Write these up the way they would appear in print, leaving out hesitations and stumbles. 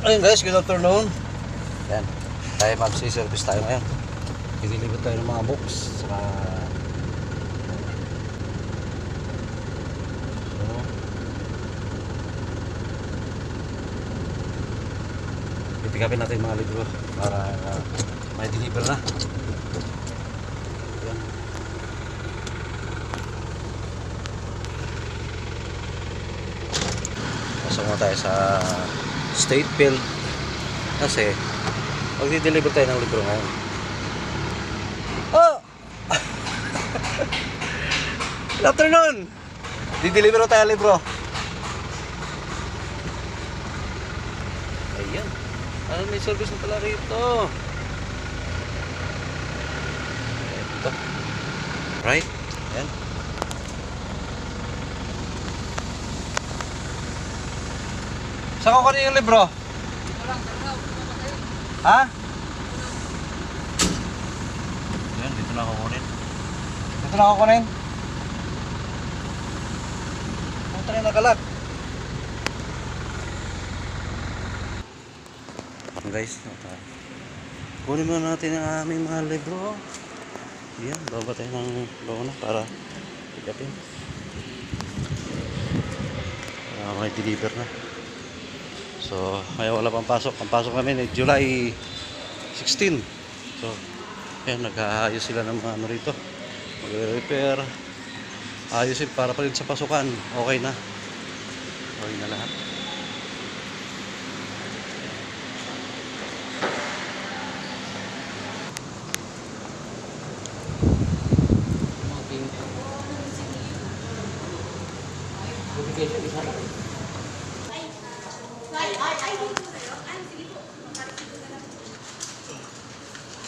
Ayun guys, good afternoon. Yan, tayo magsi-service tayo ngayon. Ililibot tayo ng mga books. Saka pipick-upin natin mga libro para may deliver na. Yan. Pasok mo tayo sa State Field kasi magdi-deliver tayo ng libro ngayon. Oh! Good afternoon! Di-deliver tayo ng libro. Ayan. Ano, may service na pala rito. Ito. Right? Ayan. Saan ko kunin yung libro? Ha? Ayan, dito na ako kunin. Dito na ako kunin. Punta na nakalag. Guys, kunin muna natin ang aming mga libro. Ayan, baba tayo ng lona para pick-upin. May deliver na. So, may wala pang pasok. Ang pasok namin ay July 16. So, ayan, nag-aayos sila ng mga ano rito. Mag-repair. Ayusin para pa rin sa pasukan. Okay na. Okay na lahat.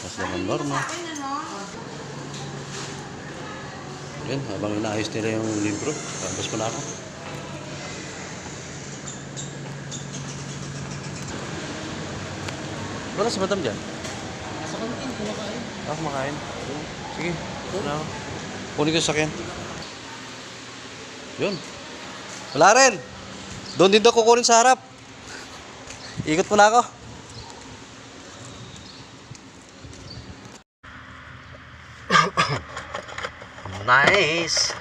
Mas naman norma. Yan, habang inaayos nila yung libro, tapos pa na ako. Wala si madam dyan? Nasa kantin, kumakain. Kumakain. Sige, wala ako. Kunin ko sa sakyan. Yun. Wala rin. Doon din daw kukunin sa harap. Ikot mo na ako. Nice.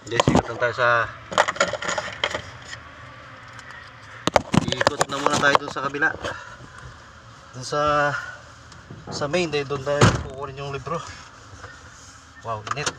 Hindi, ikot lang tayo sa... Ikot na muna tayo dun sa kabila. Dun sa main, dahil doon tayo kukunin yung libro. Wow, init.